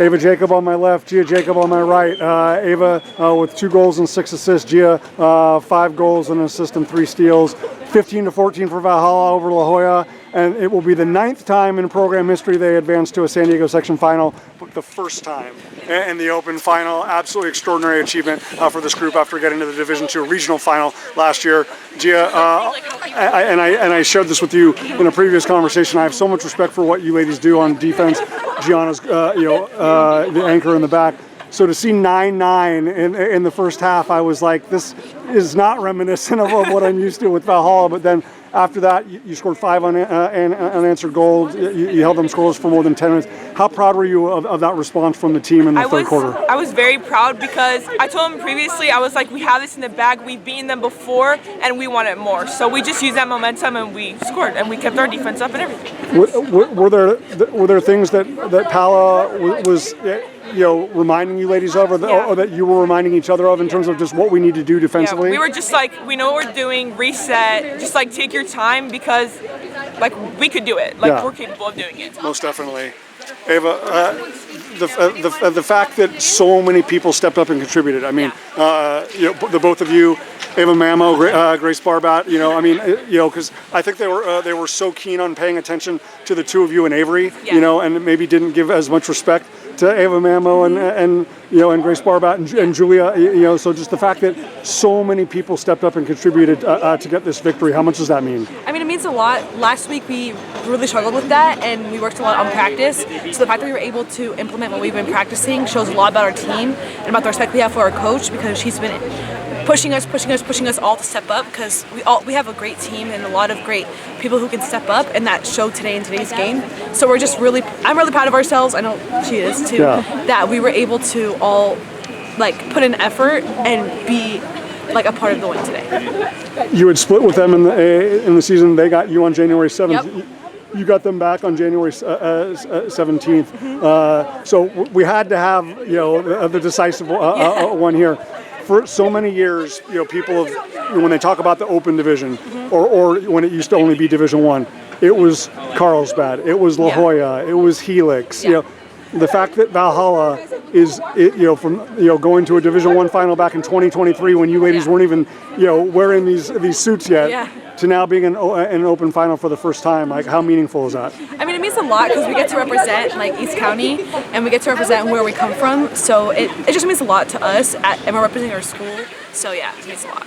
Ava Jacob on my left, Gia Jacob on my right. Ava with 2 goals and 6 assists. Gia 5 goals and an assist and 3 steals. 15-14 for Valhalla over La Jolla, and it will be the 9th time in program history they advanced to a San Diego section final, but the first time in the open final. Absolutely extraordinary achievement for this group after getting to the Division II regional final last year. Gia, and I shared this with you in a previous conversation. I have so much respect for what you ladies do on defense. Gianna's, the anchor in the back. So to see 9-9 in the first half, I was like, this is not reminiscent of what I'm used to with Valhalla. But then after that, you scored 5 unanswered goals. You held them scoreless for more than 10 minutes. How proud were you of that response from the team in the third quarter? I was very proud because I told them previously, I was like, we have this in the bag. We've beaten them before, and we want it more. So we just used that momentum, and we scored, and we kept our defense up and everything. Were there things that Pala was reminding you ladies of, or that you were reminding each other of in terms of just what we need to do defensively? Yeah, we were just like, we know what we're doing, reset, just like take your time because like we could do it, like we're capable of doing it. Most definitely. Ava, the fact that so many people stepped up and contributed. I mean, the both of you, Ava Mammo, Grace Barbat. Because I think they were so keen on paying attention to the two of you and Avery. And maybe didn't give as much respect to Ava Mammo and Grace Barbat and Julia. So just the fact that so many people stepped up and contributed to get this victory. How much does that mean? I mean, it means a lot. Last week we really struggled with that, and we worked a lot on practice. So the fact that we were able to implement what we've been practicing shows a lot about our team and about the respect we have for our coach, because she's been pushing us all to step up, because we have a great team and a lot of great people who can step up, and that showed today in today's game. So I'm really proud of ourselves. I know she is too. That we were able to all put in effort and be a part of the win today. You had split with them in the season. They got you on January 7th. Yep. You got them back on January 17th. So we had to have the decisive one here. For so many years, people have, when they talk about the open division, or when it used to only be Division I, it was Carlsbad, it was La Jolla, it was Helix. The fact that Valhalla is, from going to a Division I final back in 2023 when you ladies weren't even, wearing these suits yet, to now being an open final for the first time, how meaningful is that? I mean, it means a lot because we get to represent East County, and we get to represent where we come from. So it just means a lot to us, and we're representing our school. So yeah, it means a lot.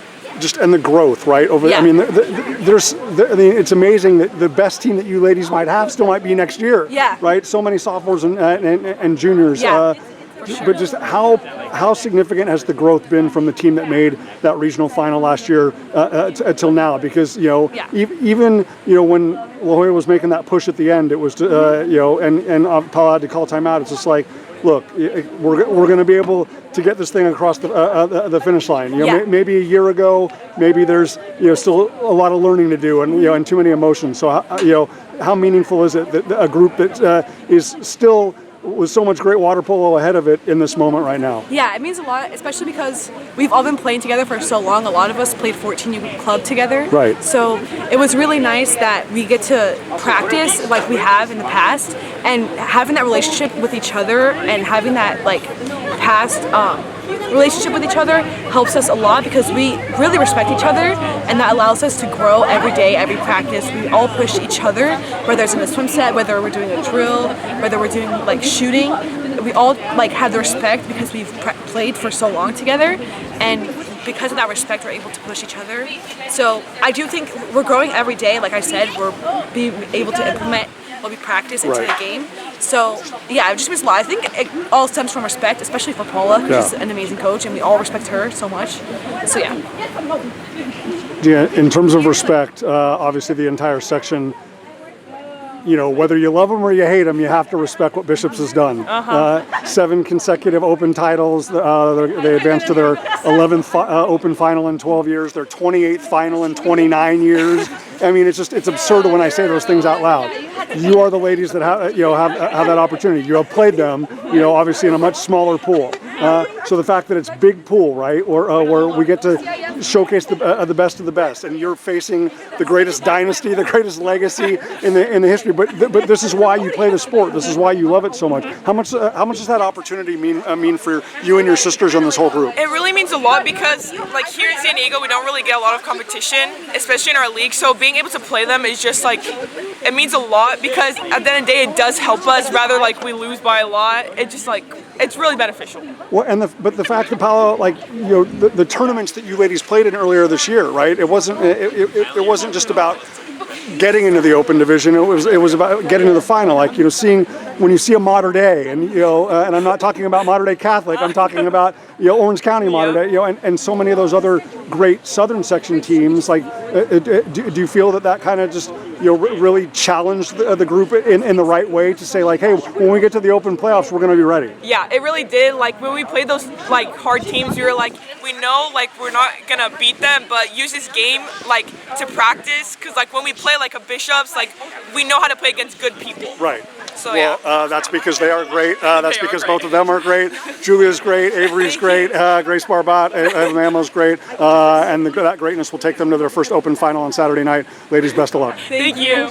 And the growth, right? I mean, it's amazing that the best team that you ladies might have still might be next year. Right? So many sophomores and juniors. But just how significant has the growth been from the team that made that regional final last year until now? Because even when La Jolla was making that push at the end, it was and Paul had to call timeout. It's just like, look, we're going to be able to get this thing across the finish line. Maybe a year ago, maybe there's still a lot of learning to do and too many emotions. So how meaningful is it that a group that is still with so much great water polo ahead of it in this moment right now? Yeah, it means a lot, especially because we've all been playing together for so long. A lot of us played 14U club together. Right. So it was really nice that we get to practice like we have in the past, and having that relationship with each other and having that past relationship with each other helps us a lot, because we really respect each other, and that allows us to grow every day, every practice. We all push each other, whether it's in a swim set, whether we're doing a drill, whether we're doing shooting. We all have the respect because we've played for so long together, and because of that respect, we're able to push each other. So I do think we're growing every day. Like I said, we're being able to implement what we practice into the game. So yeah, it just means a lot. I think it all stems from respect, especially for Paula, because she's an amazing coach, and we all respect her so much. So yeah. In terms of respect, obviously the entire section, whether you love them or you hate them, you have to respect what Bishops has done. 7 consecutive open titles. They advanced to their 11th open final in 12 years, their 28th final in 29 years. I mean, it's absurd when I say those things out loud. You are the ladies that have that opportunity. You have played them, obviously in a much smaller pool. So the fact that it's big pool, right, or where we get to showcase the best of the best, and you're facing the greatest dynasty, the greatest legacy in the history. But this is why you play the sport. This is why you love it so much. How much does that opportunity mean for you and your sisters and this whole group? It really means a lot because, like, here in San Diego, we don't really get a lot of competition, especially in our league. So being able to play them is just like, it means a lot because at the end of the day, it does help us. Rather, like, we lose by a lot. It just like, it's really beneficial. Well, and but the fact that Palo, like, you know, the tournaments that you ladies played in earlier this year, right? It wasn't just about getting into the open division. It was about getting to the final. Like, you know, when you see a Mater Dei, and you know, and I'm not talking about Mater Dei Catholic. I'm talking about, you know, Orange County Mater Dei, you know, and so many of those other great Southern section teams. Like, do you feel that kind of just, you know, really challenged the group in the right way to say, like, hey, when we get to the open playoffs, we're going to be ready? Yeah, it really did. Like, when we played those, like, hard teams, we were like, we know, like, we're not going to beat them, but use this game, like, to practice. Because, like, when we play, like, a Bishops, like, we know how to play against good people. Right. So, well, yeah. That's because they are great. That's because great. both of them are great. Julia's great. Avery's great. Grace Barbat and Mammo's great. And that greatness will take them to their first open final on Saturday night. Ladies, best of luck. Thank you.